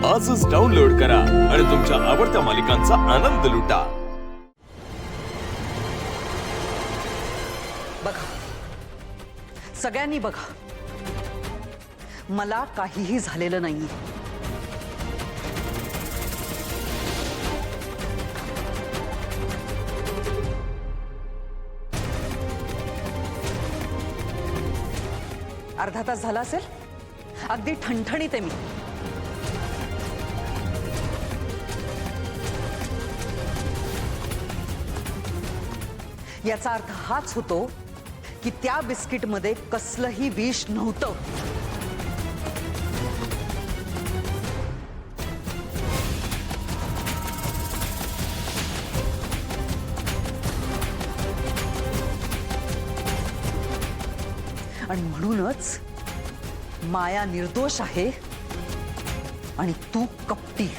आजच डाउनलोड करा आणि तुमच्या आवडत्या मालिकांचा आनंद लुटा। बघा, सगळ्यांनी बघा, मला काहीही झालेलं नाही। अर्धा तास झाला असेल, अगदी ठणठणीत आहे मी। याचा अर्थ हाच होतो की त्या बिस्किटमध्ये कसलंही विष नव्हतं। आणि म्हणूनच माया निर्दोष आहे आणि तू कपटी।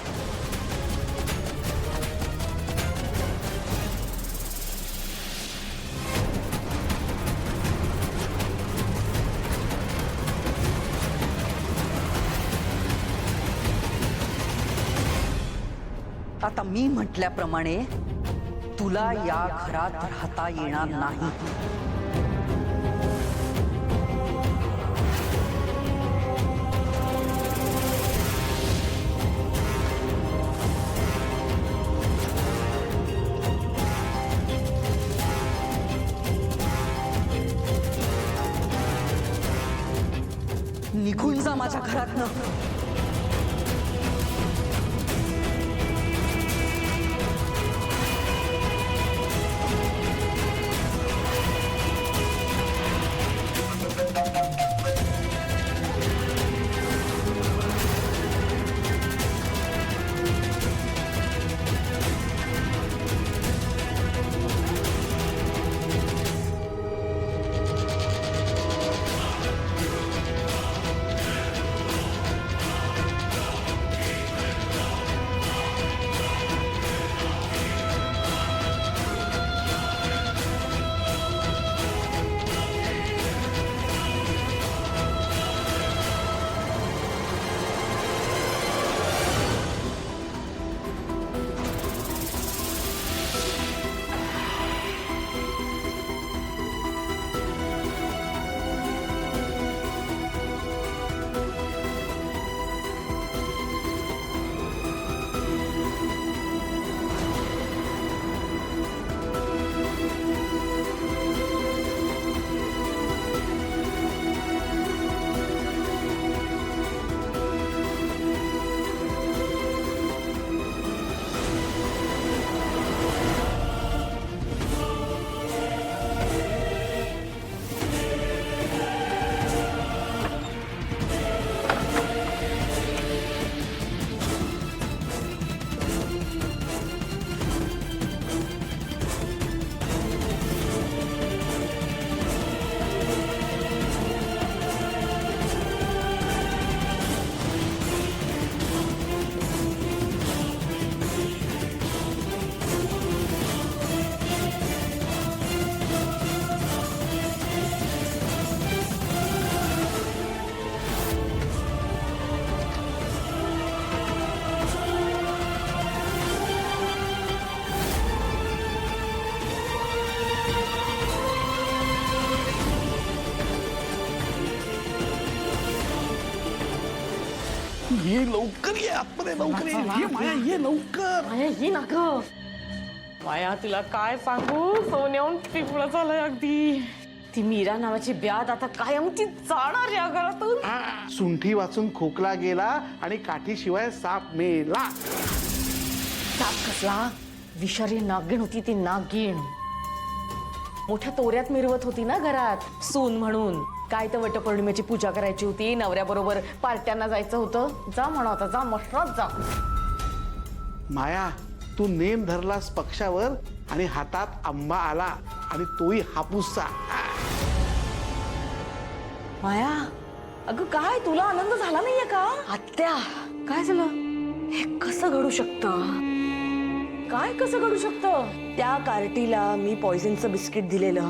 आता मी म्हटल्याप्रमाणे तुला या घरात राहता येणार नाही। निघून जा माझ्या घरातनं। ये लवकर ये, आतमध्ये लवकर ये माया, ये लवकर। माया ये ना ग। माया तुला काय सांगू, सोन्याहून पिवळं झालंय अगदी। ती मीरा नावाची ब्याद आता कायमची जाणार या घरातून। सुंठी वाचून खोकला गेला आणि काठीशिवाय साप मेला। साप कसला? विषारी नागिण होती ती नागिण। मोठ्या तोऱ्यात मिरवत होती ना घरात सून म्हणून। काय तर वटपौर्णिमेची पूजा करायची होती, नवऱ्याबरोबर पार्ट्यांना जायचं होतं। जा म्हणा आता, जा मस्त जा। माया, तू नेम धरलास पक्षावर आणि हातात आंबा आला आणि तोही हापूसचा। माया, अगं काय तुला आनंद झाला नाहीये का? आत्या, काय झालं? हे कसं घडू शकतं? काय कसं घडू शकतं? त्या कार्टीला मी पॉइझनचं बिस्किट दिलेलं,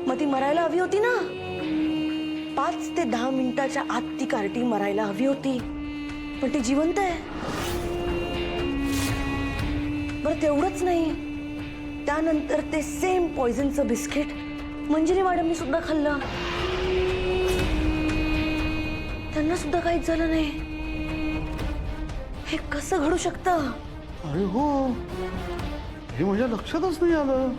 मग ती मरायला हवी होती ना। 5 ते 10 मिनिटाच्या आत ती कार्टी मरायला हवी होती, पण ती जिवंत आहे. बरं तेवढंच नाही, त्यानंतर ते सेम पॉइझनचं बिस्किट मंजिरी मॅडमनी सुद्धा खाल्लं. त्यांना सुद्धा काहीच झालं नाही. हे कसं घडू शकतं? अरे हो, हे माझ्या लक्षातच नाही आलं.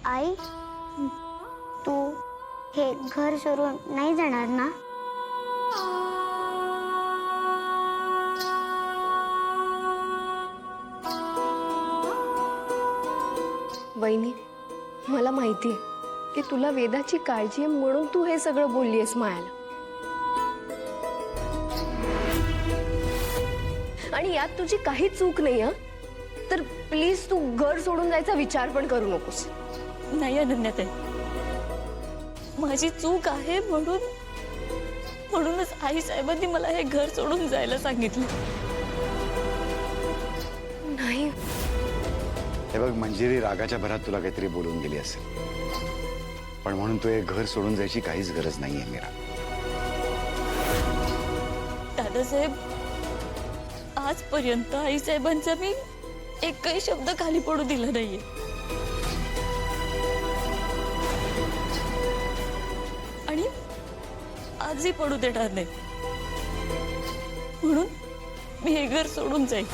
आई, तू हे घर सोडून नाही जाणार ना? वहिनी, मला माहिती आहे की तुला वेदाची काळजी आहे म्हणून तू हे सगळं बोललीयस मायाला. आणि यात तुझी काही चूक नाही हं. तर प्लीज तू घर सोडून जायचा विचार पण करू नकोस. नाही अनन्याताई, माझी चूक आहे म्हणूनच आई साहेबांनी मला हे घर सोडून जायला सांगितलं. नाही, हे बघ, मंजिरी रागाच्या भरात तुला काहीतरी बोलून गेली असेल, पण म्हणून तू हे घर सोडून जायची काहीच गरज नाहीये मीरा. दादासाहेब, आजपर्यंत आई साहेबांचा मी एकही शब्द खाली पडू दिला नाहीये. आणि आजही पडू देणार नाही, म्हणून मी हे घर सोडून जाईल.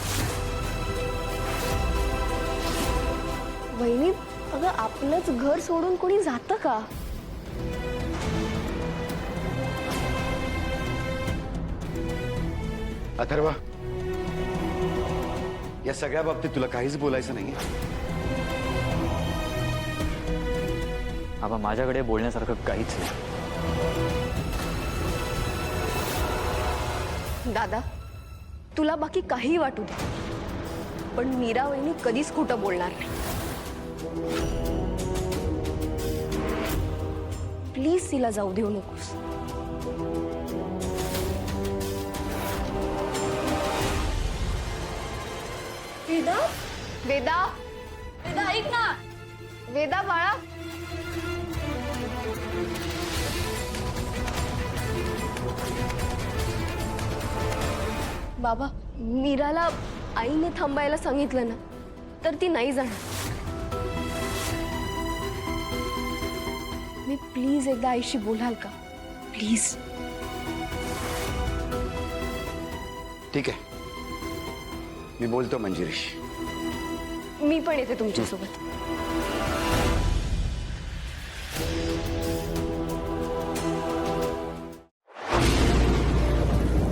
वहिनी, अगं आपलंच घर सोडून कोणी जातं का? अथर्व, या सगळ्या बाबतीत तुला काहीच बोलायचं नाहीये? आबा, माझ्याकडे बोलण्यासारखं काहीच नाही. दादा, तुला बाकी काही वाटू दे, पण मीरा वहिनी कधीच खोटं बोलणार नाही. प्लीज तिला जाऊ देऊ नकोस. वेदा, वेदा, वेदा ऐक ना. वेदा बाळा, बाबा, मीराला आईने थांबायला सांगितलं ना, तर ती नाही जाणार. मी प्लीज एकदा आईशी बोलाल का? प्लीज. ठीक आहे, मी बोलतो मंजिरीशी. मी पण येते तुमच्यासोबत.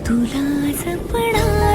तुला जपणार